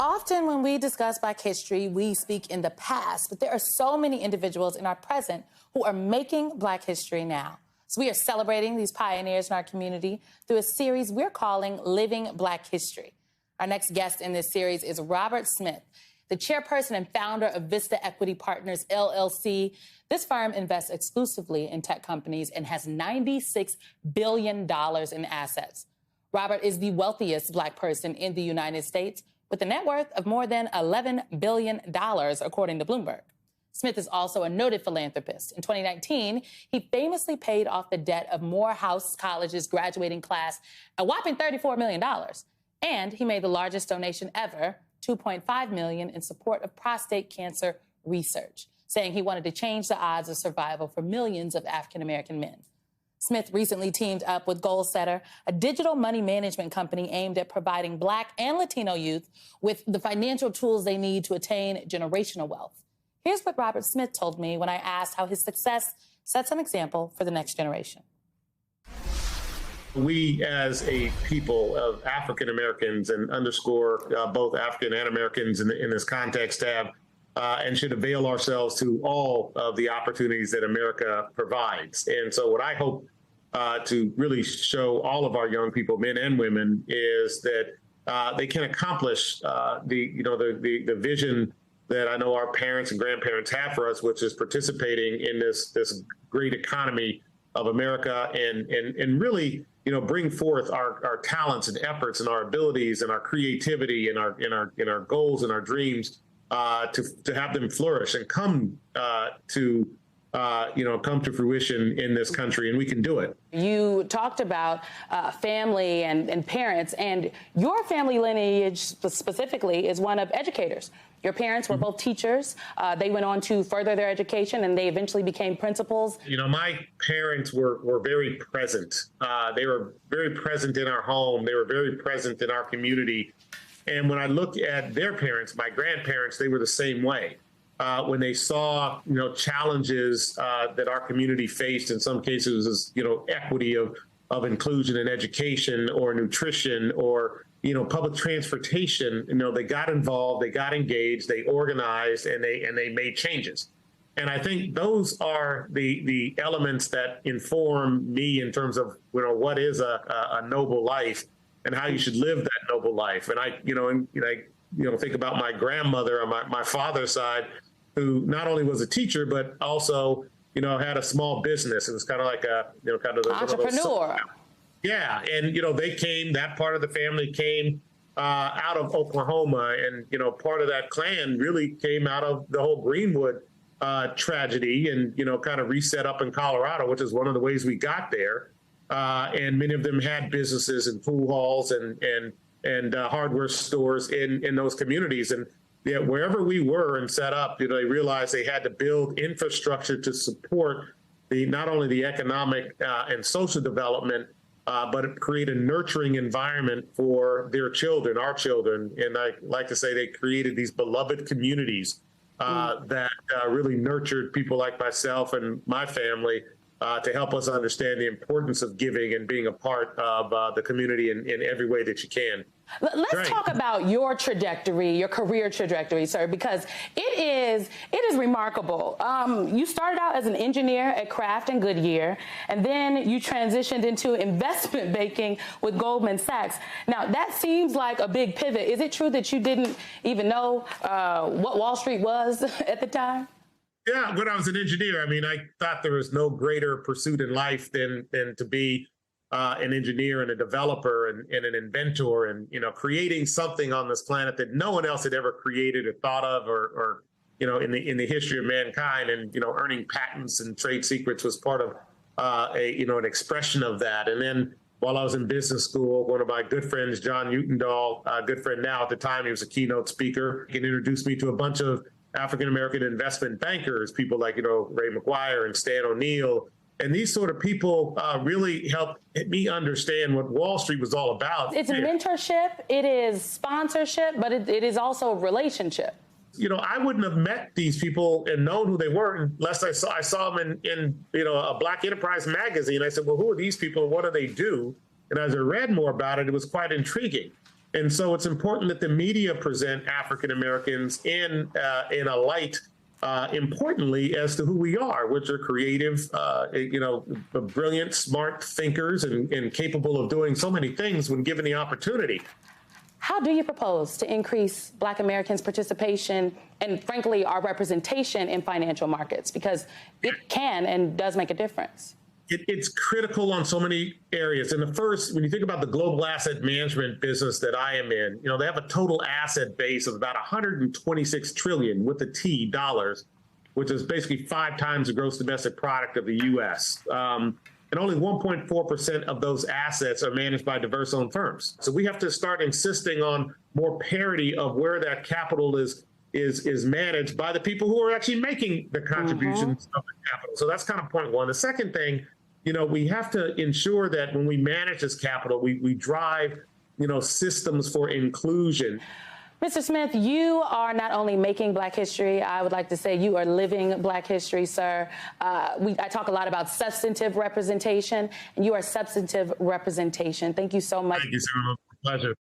Often when we discuss Black history, we speak in the past, but there are so many individuals in our present who are making Black history now. So we are celebrating these pioneers in our community through a series we're calling Living Black History. Our next guest in this series is Robert Smith, the chairperson and founder of Vista Equity Partners, LLC. This firm invests exclusively in tech companies and has $96 billion in assets. Robert is the wealthiest Black person in the United States, with a net worth of more than $11 billion, according to Bloomberg. Smith is also a noted philanthropist. In 2019, he famously paid off the debt of Morehouse College's graduating class, a whopping $34 million. And he made the largest donation ever, $2.5 million, in support of prostate cancer research, saying he wanted to change the odds of survival for millions of African-American men. Smith recently teamed up with Goalsetter, a digital money management company aimed at providing Black and Latino youth with the financial tools they need to attain generational wealth. Here's what Robert Smith told me when I asked how his success sets an example for the next generation. We as a people of African Americans, and underscore both African and Americans in this context, have and should avail ourselves to all of the opportunities that America provides. And so what I hope to really show all of our young people, men and women, is that they can accomplish the vision that I know our parents and grandparents have for us, which is participating in this great economy of America, and really, bring forth our talents and efforts and our abilities and our creativity and our goals and our dreams to have them flourish and come to fruition in this country, and we can do it. You talked about family and parents, and your family lineage specifically is one of educators. Your parents were both teachers. They went on to further their education, and they eventually became principals. My parents were very present. They were very present in our home. They were very present in our community. And when I look at their parents, my grandparents, they were the same way. When they saw, challenges that our community faced, in some cases, is, equity of inclusion in education or nutrition or, public transportation, they got involved, they got engaged, they organized, and they made changes. And I think those are the elements that inform me in terms of, what is a noble life and how you should live that noble life. And I think about my grandmother on my father's side, who not only was a teacher, but also, had a small business. It was kind of like entrepreneur. Yeah. And, that part of the family came out of Oklahoma. And, part of that clan really came out of the whole Greenwood tragedy and, kind of reset up in Colorado, which is one of the ways we got there. And many of them had businesses and pool halls and hardware stores in those communities. And yet wherever we were and set up, they realized they had to build infrastructure to support not only the economic and social development, but create a nurturing environment for their children, our children. And I like to say they created these beloved communities that really nurtured people like myself and my family to help us understand the importance of giving and being a part of the community in every way that you can. Let's talk about your trajectory, your career trajectory, sir, because it is remarkable. You started out as an engineer at Kraft and Goodyear, and then you transitioned into investment banking with Goldman Sachs. Now, that seems like a big pivot. Is it true that you didn't even know what Wall Street was at the time? Yeah, when I was an engineer, I thought there was no greater pursuit in life than to be an engineer and a developer and an inventor and, creating something on this planet that no one else had ever created or thought of or in the history of mankind. And, earning patents and trade secrets was part of an expression of that. And then while I was in business school, one of my good friends, John Utendahl, a good friend now, at the time he was a keynote speaker, he introduced me to a bunch of African-American investment bankers, people like, Ray McGuire and Stan O'Neill. And these sort of people really helped me understand what Wall Street was all about. It's mentorship, it is sponsorship, but it is also relationship. I wouldn't have met these people and known who they were unless I saw them in a Black Enterprise magazine. I said, well, who are these people and what do they do? And as I read more about it, it was quite intriguing. And so it's important that the media present African Americans in a light, importantly, as to who we are, which are creative, brilliant, smart thinkers and capable of doing so many things when given the opportunity. How do you propose to increase Black Americans' participation and, frankly, our representation in financial markets? Because it can and does make a difference. It's critical on so many areas. And the first, when you think about the global asset management business that I am in, they have a total asset base of about 126 trillion with a T dollars, which is basically 5 times the gross domestic product of the U.S. And only 1.4% of those assets are managed by diverse-owned firms. So we have to start insisting on more parity of where that capital is managed by the people who are actually making the contributions of the capital. So that's kind of point one. The second thing, we have to ensure that when we manage this capital, we drive, systems for inclusion. Mr. Smith, you are not only making Black history, I would like to say you are living Black history, sir. I talk a lot about substantive representation, and you are substantive representation. Thank you so much. Thank you, sir. Pleasure.